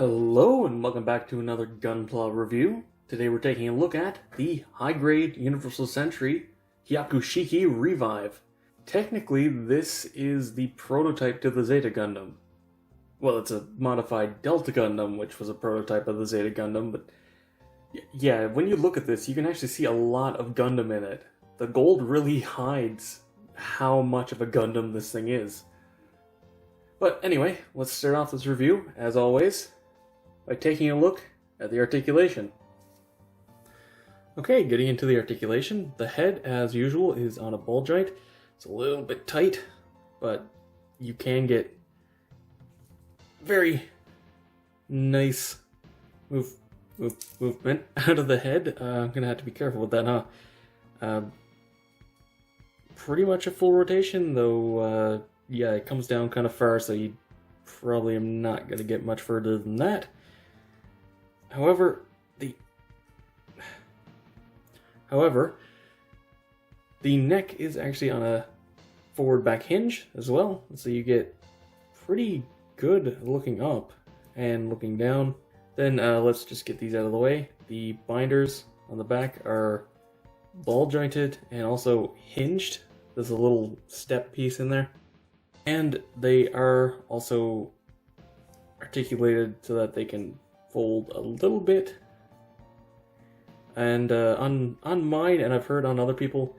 Hello and welcome back to another Gunpla review. Today we're taking a look at the high-grade Universal Century Hyaku Shiki Revive. Technically, this is the prototype to the Zeta Gundam. Well, it's a modified Delta Gundam, which was a prototype of the Zeta Gundam, but yeah, when you look at this, you can actually see a lot of Gundam in it. The gold really hides how much of a Gundam this thing is. But anyway, let's start off this review, as always, by taking a look at the articulation. Okay, getting into the articulation, the head, as usual, is on a ball joint. It's a little bit tight, but you can get very nice movement out of the head. I'm going to have to be careful with that, huh? Pretty much a full rotation, though, yeah, it comes down kind of far, so you probably am not going to get much further than that. However, the neck is actually on a forward back hinge as well, so you get pretty good looking up and looking down. Then let's just get these out of the way. The binders on the back are ball jointed and also hinged. There's a little step piece in there. And they are also articulated so that they can fold a little bit. And on mine, and I've heard on other people,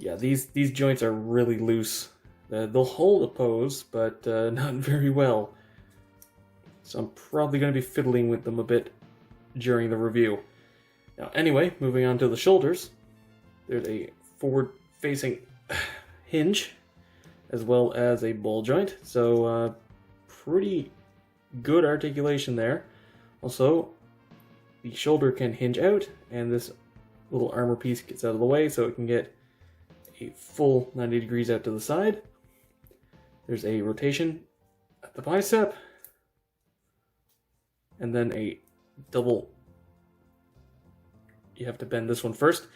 yeah, these joints are really loose. They'll hold a pose, but not very well. So I'm probably going to be fiddling with them a bit during the review. Now, anyway, moving on to the shoulders. There's a forward-facing hinge, as well as a ball joint. So pretty good articulation there. Also, the shoulder can hinge out, and this little armor piece gets out of the way so it can get a full 90 degrees out to the side. There's a rotation at the bicep, and then a double, you have to bend this one first,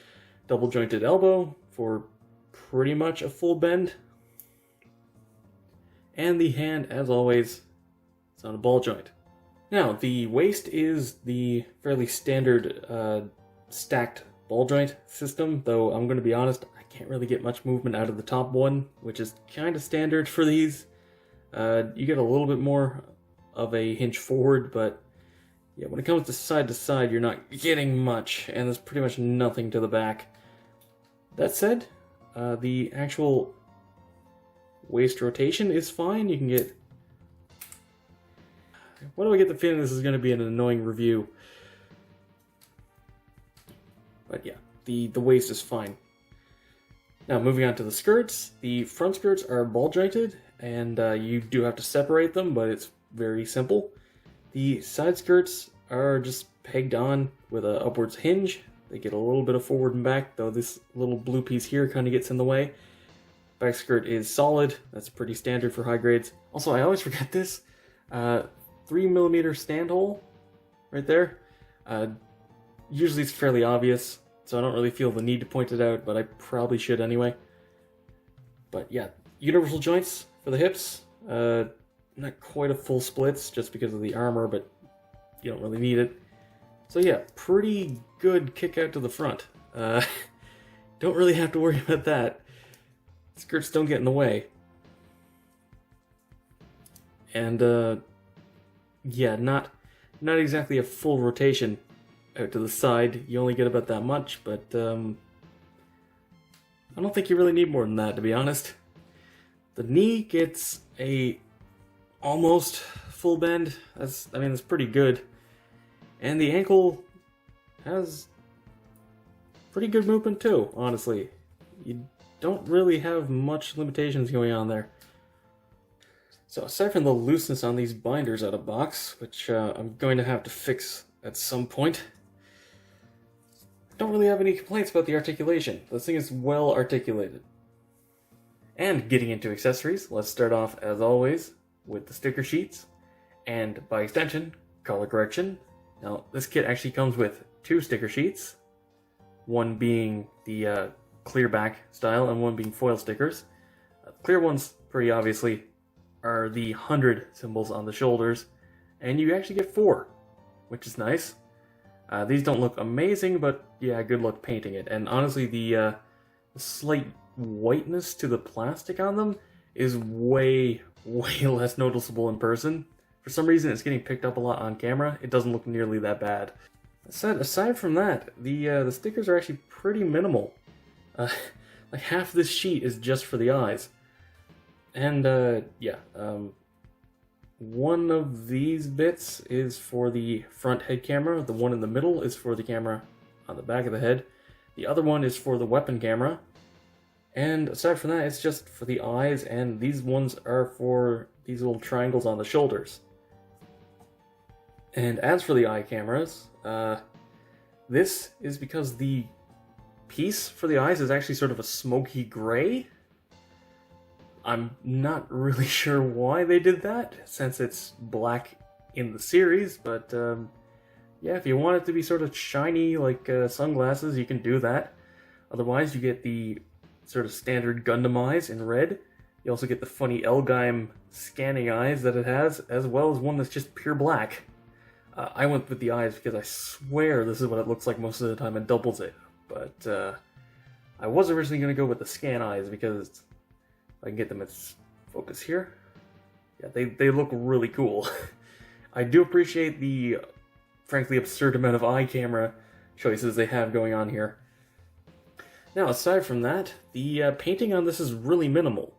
double jointed elbow for pretty much a full bend. And the hand, as always, is on a ball joint. Now, the waist is the fairly standard stacked ball joint system, though I'm going to be honest, I can't really get much movement out of the top one, which is kind of standard for these. You get a little bit more of a hinge forward, but yeah, when it comes to side, you're not getting much, and there's pretty much nothing to the back. That said, the actual waist rotation is fine. You can get... Why do I get the feeling this is going to be an annoying review? But yeah, the waist is fine. Now moving on to the skirts. The front skirts are ball jointed, and you do have to separate them, but it's very simple. The side skirts are just pegged on with an upwards hinge. They get a little bit of forward and back, though this little blue piece here kind of gets in the way. Back skirt is solid. That's pretty standard for high grades. Also, I always forget this. 3mm stand hole right there. Usually it's fairly obvious, so I don't really feel the need to point it out, but I probably should anyway. But yeah, universal joints for the hips. Not quite a full splits just because of the armor, but you don't really need it. So yeah, pretty good kick out to the front. Don't really have to worry about that. Skirts don't get in the way. And yeah, not exactly a full rotation out to the side. You only get about that much, but I don't think you really need more than that, to be honest. The knee gets a almost full bend. That's pretty good. And the ankle has pretty good movement too, honestly. You don't really have much limitations going on there. So aside from the looseness on these binders out of box, which I'm going to have to fix at some point, I don't really have any complaints about the articulation. This thing is well articulated. And getting into accessories, let's start off, as always, with the sticker sheets, and by extension, color correction. Now, this kit actually comes with 2 sticker sheets, one being the clear back style and one being foil stickers. Clear ones, pretty obviously, are the 100 symbols on the shoulders, and you actually get 4, which is nice. These don't look amazing, but yeah, good luck painting it. And honestly, the slight whiteness to the plastic on them is way less noticeable in person. For some reason, it's getting picked up a lot on camera. It doesn't look nearly that bad. Aside from that, the stickers are actually pretty minimal. Like half this sheet is just for the eyes. And yeah, one of these bits is for the front head camera. The one in the middle is for the camera on the back of the head. The other one is for the weapon camera. And aside from that, it's just for the eyes, and these ones are for these little triangles on the shoulders. And as for the eye cameras, this is because the piece for the eyes is actually sort of a smoky gray. I'm not really sure why they did that, since it's black in the series, but yeah, if you want it to be sort of shiny like sunglasses, you can do that. Otherwise, you get the sort of standard Gundam eyes in red. You also get the funny Elgheim scanning eyes that it has, as well as one that's just pure black. I went with the eyes because I swear this is what it looks like most of the time and doubles it. But I was originally going to go with the scan eyes because I can get them in focus here. Yeah, they look really cool. I do appreciate the, frankly, absurd amount of eye camera choices they have going on here. Now, aside from that, the painting on this is really minimal.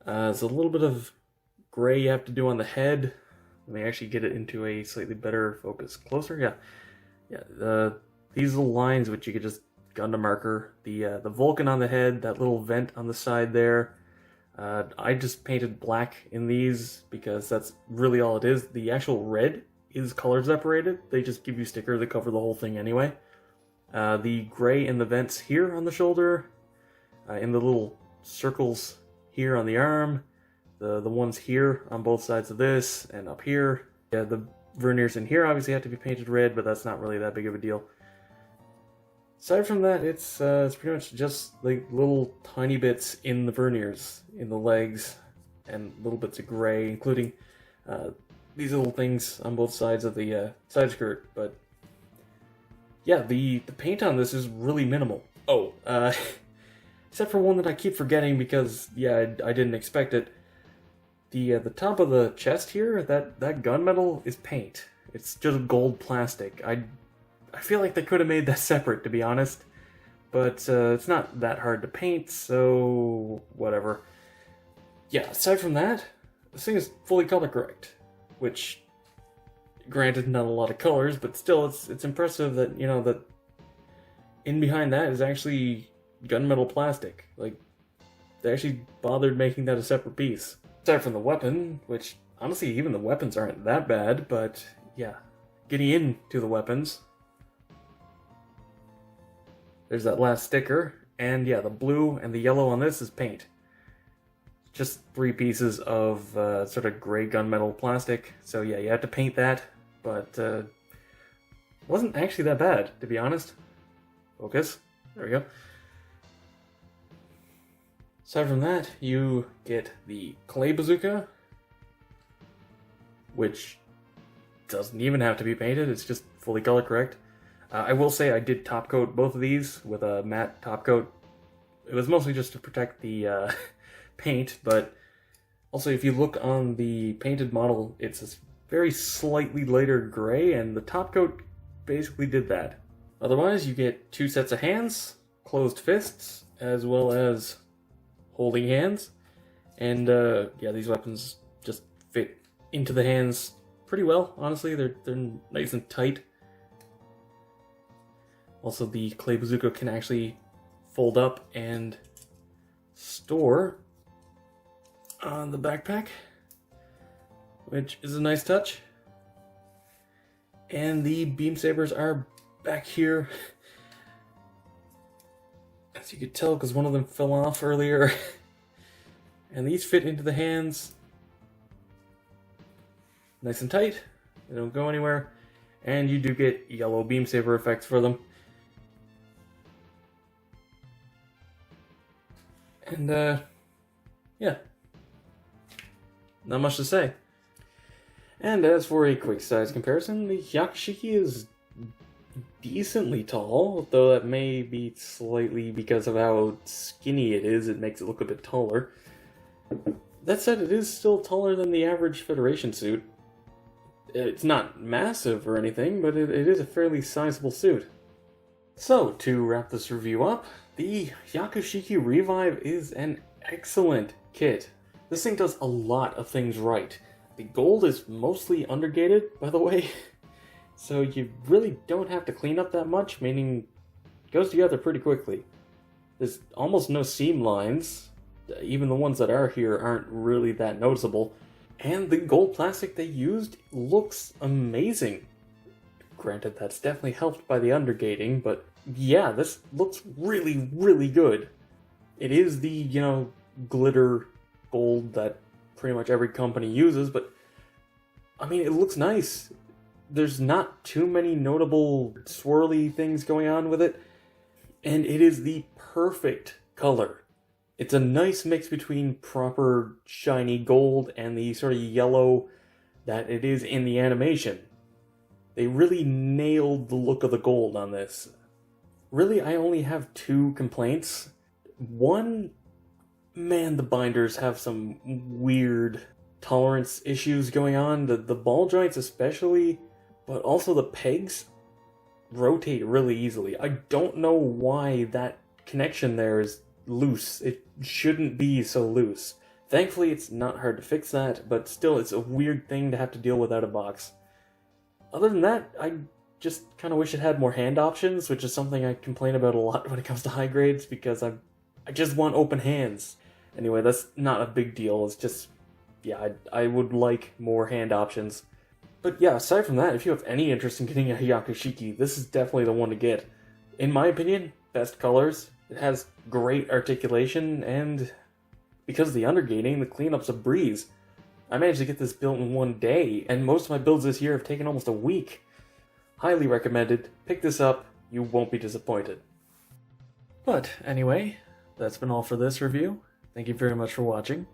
There's a little bit of gray you have to do on the head. Let me actually get it into a slightly better focus. Closer? Yeah. These little lines which you could just Gundam marker. The Vulcan on the head, that little vent on the side there. I just painted black in these because that's really all it is. The actual red is color separated. They just give you stickers that cover the whole thing anyway. The gray in the vents here on the shoulder, in the little circles here on the arm, the ones here on both sides of this, and up here. Yeah, the verniers in here obviously have to be painted red, but that's not really that big of a deal. Aside from that, it's pretty much just like little tiny bits in the verniers, in the legs, and little bits of gray, including these little things on both sides of the side skirt. But yeah, the paint on this is really minimal. Oh, except for one that I keep forgetting because, yeah, I didn't expect it. The top of the chest here, that gunmetal is paint. It's just gold plastic. I feel like they could have made that separate, to be honest. But it's not that hard to paint, so whatever. Yeah, aside from that, this thing is fully color correct. Which, granted, not a lot of colors, but still, it's impressive that, you know, that in behind that is actually gunmetal plastic. Like, they actually bothered making that a separate piece. Aside from the weapon, which, honestly, even the weapons aren't that bad, but yeah, getting into the weapons. There's that last sticker, and yeah, the blue and the yellow on this is paint. Just 3 pieces of sort of gray gunmetal plastic, so yeah, you have to paint that, but it wasn't actually that bad, to be honest. Focus. There we go. Aside from that, you get the clay bazooka, which doesn't even have to be painted, it's just fully color correct. I will say I did top coat both of these with a matte top coat. It was mostly just to protect the paint, but also if you look on the painted model, it's a very slightly lighter gray, and the top coat basically did that. Otherwise, you get 2 sets of hands, closed fists, as well as holding hands, and yeah, these weapons just fit into the hands pretty well, honestly. They're nice and tight. Also, the clay bazooka can actually fold up and store on the backpack, which is a nice touch. And the beam sabers are back here, as you could tell, because one of them fell off earlier. And these fit into the hands nice and tight. They don't go anywhere. And you do get yellow beam saber effects for them. And yeah, not much to say. And as for a quick size comparison, the Hyaku Shiki is decently tall, though that may be slightly because of how skinny it is, it makes it look a bit taller. That said, it is still taller than the average Federation suit. It's not massive or anything, but it is a fairly sizable suit. So, to wrap this review up, the Hyaku Shiki Revive is an excellent kit. This thing does a lot of things right. The gold is mostly undergated, by the way, so you really don't have to clean up that much, meaning it goes together pretty quickly. There's almost no seam lines, even the ones that are here aren't really that noticeable, and the gold plastic they used looks amazing. Granted, that's definitely helped by the undergating, but yeah, this looks really, really good. It is the, glitter gold that pretty much every company uses, but I mean, it looks nice. There's not too many notable swirly things going on with it, and it is the perfect color. It's a nice mix between proper shiny gold and the sort of yellow that it is in the animation. They really nailed the look of the gold on this. Really, I only have two complaints. One, man, the binders have some weird tolerance issues going on. The ball joints especially, but also the pegs rotate really easily. I don't know why that connection there is loose. It shouldn't be so loose. Thankfully, it's not hard to fix that, but still, it's a weird thing to have to deal with out of box. Other than that, I just kind of wish it had more hand options, which is something I complain about a lot when it comes to high grades, because I just want open hands. Anyway, that's not a big deal. It's just, yeah, I would like more hand options. But yeah, aside from that, if you have any interest in getting a Hyaku Shiki, this is definitely the one to get. In my opinion, best colors. It has great articulation, and because of the undergating, the cleanup's a breeze. I managed to get this built in one day, and most of my builds this year have taken almost a week. Highly recommended. Pick this up. You won't be disappointed. But anyway, that's been all for this review. Thank you very much for watching.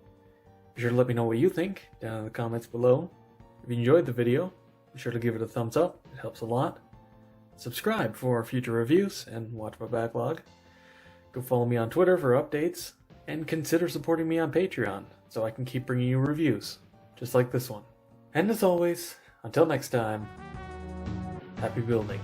Be sure to let me know what you think down in the comments below. If you enjoyed the video, be sure to give it a thumbs up. It helps a lot. Subscribe for future reviews and watch my backlog. Go follow me on Twitter for updates, and consider supporting me on Patreon so I can keep bringing you reviews, just like this one. And as always, until next time, happy building.